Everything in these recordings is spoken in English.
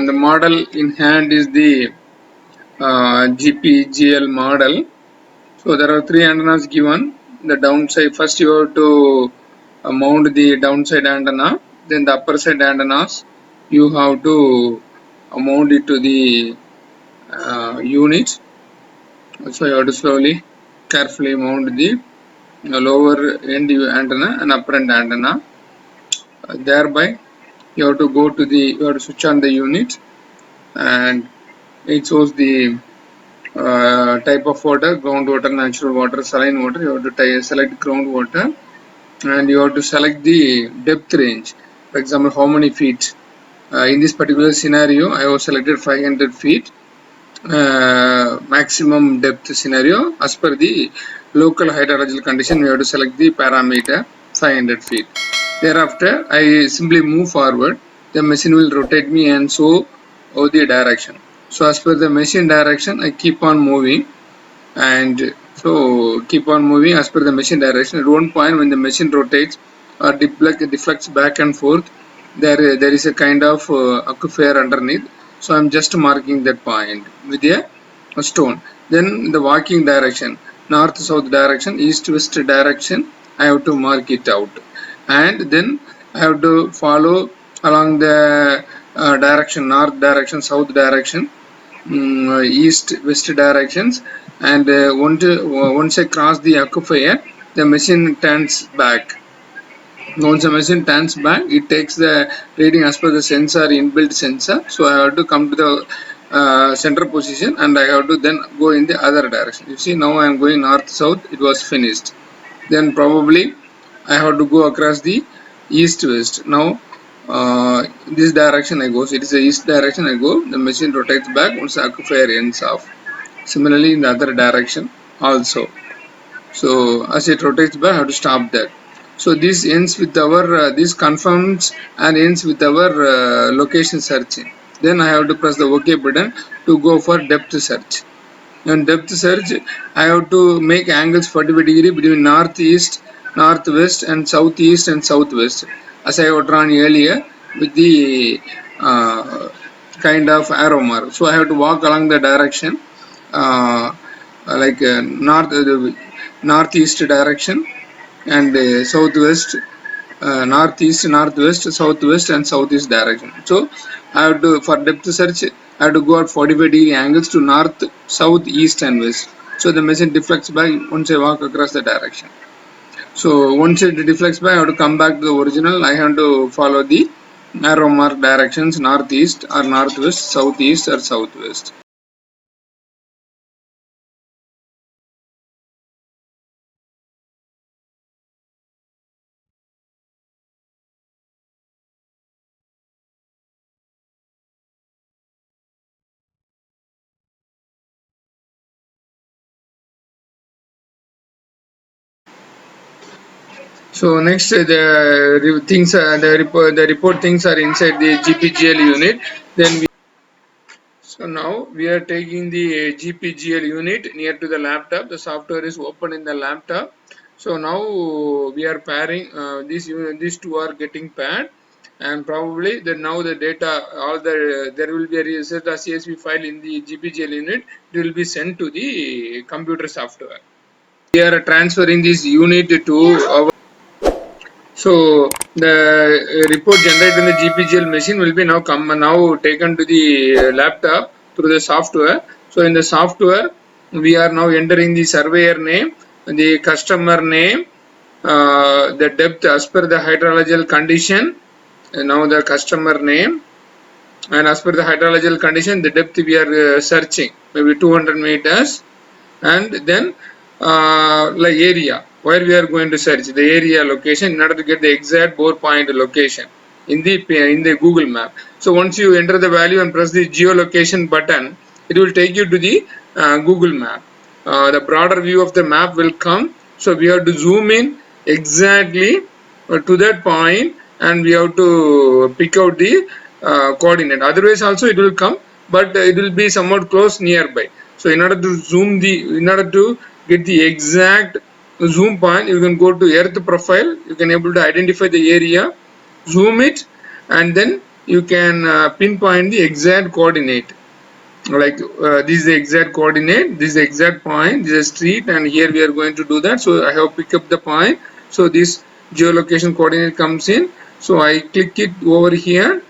the model in hand is the GPGL model. So there are 3 antennas given. The downside, first you have to mount the downside antenna, then the upper side antennas you have to mount it to the unit. So you have to slowly, carefully mount the lower end antenna and upper end antenna. Thereby you have to go to the, you have to switch on the unit, and it shows the type of water: groundwater, natural water, saline water. You have to select groundwater, and you have to select the depth range. For example, how many feet. In this particular scenario, I have selected 500 feet maximum depth scenario. As per the local hydrological condition, we have to select the parameter 500 feet. Thereafter, I simply move forward. The machine will rotate me and show the direction. So as per the machine direction, I keep on moving, and so keep on moving as per the machine direction. At one point, when the machine rotates or deflects back and forth, there is a kind of aquifer underneath. So I'm just marking that point with a stone. Then the walking direction, north south direction, east west direction, I have to mark it out, and then I have to follow along the direction, north direction, south direction, east west directions, and once I cross the aquifer, the machine turns back. Once the machine turns back, it takes the reading as per the sensor, inbuilt sensor. So I have to come to the center position, and I have to then go in the other direction. You see, now I am going north south. It was finished. Then probably I have to go across the east west. Now this direction I go. So it is the east direction I go. The machine rotates back once the aquifer ends off. Similarly in the other direction also. So as it rotates back, I have to stop that. So this ends with our this confirms and ends with our location searching. Then I have to press the OK button to go for depth search. And depth search, I have to make angles 45 degree between northeast, northwest, and southeast and southwest, as I have drawn earlier with the kind of arrow mark. So I have to walk along the direction like northeast direction, and southwest, northeast, northwest, southwest, and southeast direction. So I have to, for depth search, I have to go at 45 degree angles to north, south, east, and west. So the machine deflects back once I walk across the direction. So once it deflects back, I have to come back to the original. I have to follow the arrow mark directions: northeast or northwest, southeast or southwest. So next, the report things are inside the GPGL unit. Then so now we are taking the GPGL unit near to the laptop. The software is open in the laptop. So now we are pairing these two are getting paired, and probably now the data, there will be a CSV file in the GPGL unit. It will be sent to the computer software. We are transferring this unit to our. So the report generated in the GPGL machine will be now taken to the laptop through the software. So in the software, we are now entering the surveyor name, the customer name, the depth as per the hydrological condition. And now the customer name, and as per the hydrological condition, the depth we are searching, maybe 200 meters, and then like area where we are going to search, the area location, in order to get the exact bore point location in the Google map. So once you enter the value and press the geolocation button, it will take you to the Google map. The broader view of the map will come. So we have to zoom in exactly to that point, and we have to pick out the coordinate. Otherwise also it will come, but it will be somewhat close nearby. So in order to get the exact zoom point, you can go to earth profile. You can able to identify the area, zoom it, and then you can pinpoint the exact coordinate. Like this is the exact coordinate, this is the exact point, this is a street, and here we are going to do that. So I have picked up the point. So this geolocation coordinate comes in. So I click it over here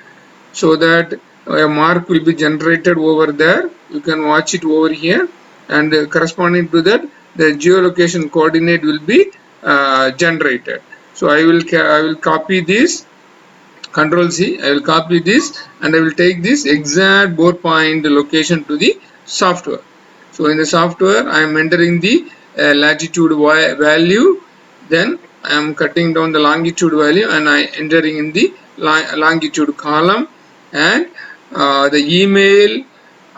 so that a mark will be generated over there. You can watch it over here, and corresponding to that, the geolocation coordinate will be generated. So I will copy this. Control C, I will copy this and I will take this exact bore point location to the software. So in the software I am entering the latitude value, then I am cutting down the longitude value and I entering in the longitude column, and the email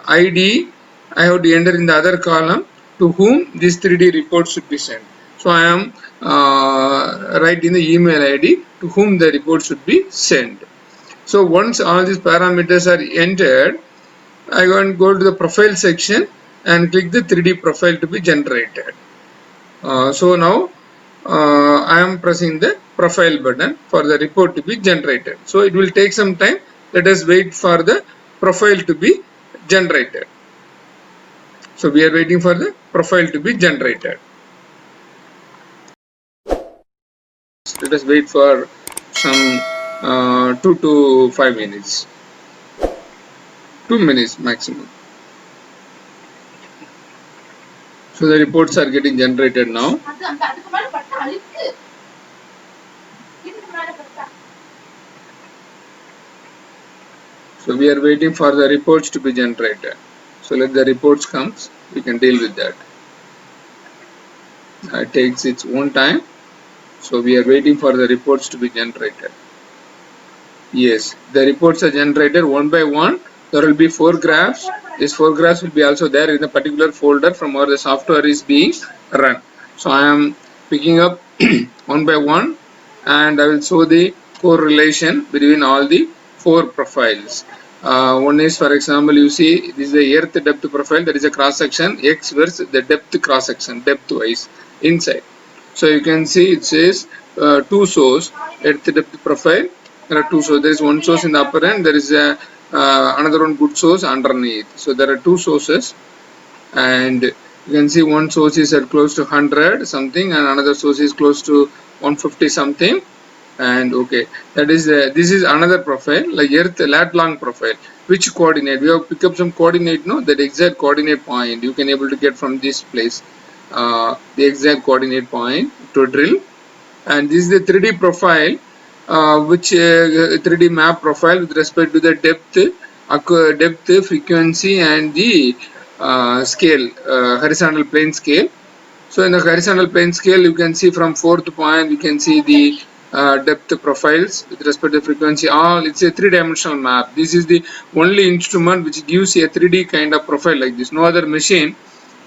ID I have to enter in the other column to whom this 3D report should be sent. So I am writing the email ID to whom the report should be sent. So once all these parameters are entered, I go to the profile section and click the 3D profile to be generated. So now I am pressing the profile button for the report to be generated. So it will take some time. Let us wait for the profile to be generated. So we are waiting for the profile to be generated. Let us wait for some 2 to 5 minutes. 2 minutes maximum. So the reports are getting generated now. So we are waiting for the reports to be generated. So let the reports comes, we can deal with that. It takes its own time. So we are waiting for the reports to be generated. Yes, the reports are generated one by one. There will be 4 graphs. These 4 graphs will be also there in a particular folder from where the software is being run. So I am picking up one by one, and I will show the correlation between all the 4 profiles. One is, for example, you see this is the earth depth profile. That is a cross section. X versus the depth cross section, depth wise inside. So you can see it says 2 source earth depth profile. There are 2 sources. There is one source in the upper end. There is a another one good source underneath. So there are 2 sources, and you can see one source is at close to 100 something, and another source is close to 150 something. And okay, that is this is another profile, like earth lat long profile. Which coordinate we have picked up some coordinate, no, that exact coordinate point you can able to get from this place, the exact coordinate point to drill. And this is the 3D profile, which 3D map profile with respect to the depth, frequency, and the scale, horizontal plane scale. So in the horizontal plane scale, you can see from 4th point, you can see the depth profiles with respect to frequency. All it's a 3-dimensional map. This is the only instrument which gives a 3D kind of profile like this. No other machine,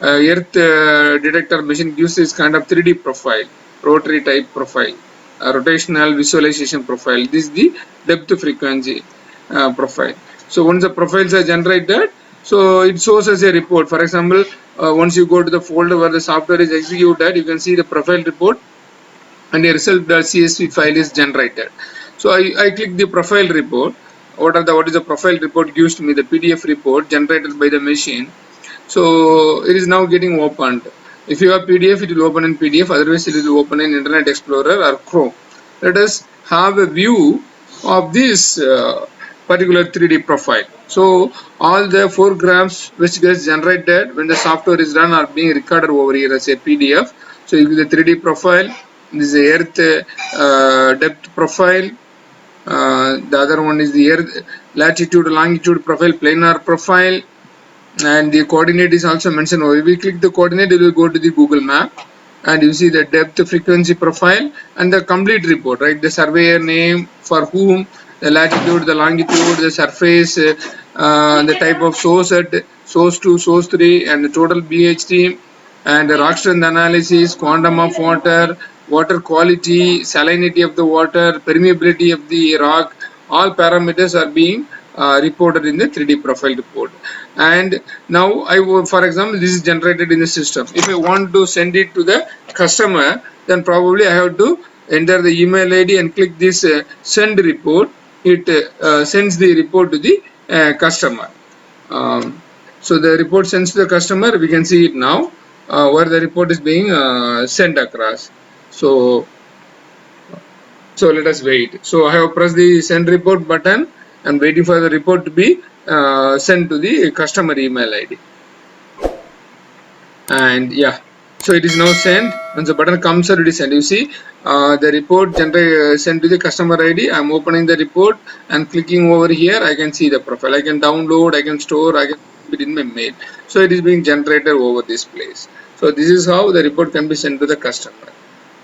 earth detector machine, gives this kind of 3D profile, rotary type profile, rotational visualization profile. This is the depth frequency profile. So once the profiles are generated, so it shows as a report. For example, once you go to the folder where the software is executed, you can see the profile report, and a result.csv file is generated. So I click the profile report. What is the profile report gives to me? The PDF report generated by the machine. So it is now getting opened. If you have PDF, it will open in PDF. Otherwise, it will open in Internet Explorer or Chrome. Let us have a view of this particular 3D profile. So all the 4 graphs which gets generated when the software is run are being recorded over here as a PDF. So you get the 3D profile. This is the earth depth profile. The other one is the earth latitude, longitude profile, planar profile, and the coordinate is also mentioned over. If we click the coordinate, it will go to the Google map, and you see the depth frequency profile and the complete report, right? The surveyor name, for whom, the latitude, the longitude, the surface, the type of source at source 2, source 3, and the total BHT, and the rock strength analysis, quantum of water, water quality, salinity of the water, permeability of the rock. All parameters are being reported in the 3D profile report. And now for example, this is generated in the system. If I want to send it to the customer, then probably I have to enter the email ID and click this send report. it sends the report to the customer. So the report sends to the customer. We can see it now where the report is being sent across. So let us wait. So I have pressed the send report button and waiting for the report to be sent to the customer email ID. And yeah, so it is now sent. Once the button comes out, it is sent. You see the report sent to the customer ID. I'm opening the report and clicking over here. I can see the profile. I can download, I can store, I can put it in my mail. So it is being generated over this place. So this is how the report can be sent to the customer.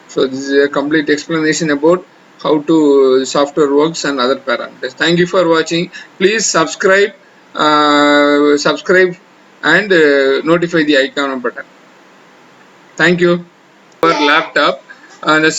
So this is a complete explanation about how to software works and other parameters. Thank you for watching. Please subscribe and notify the icon button. Thank you. For laptop and the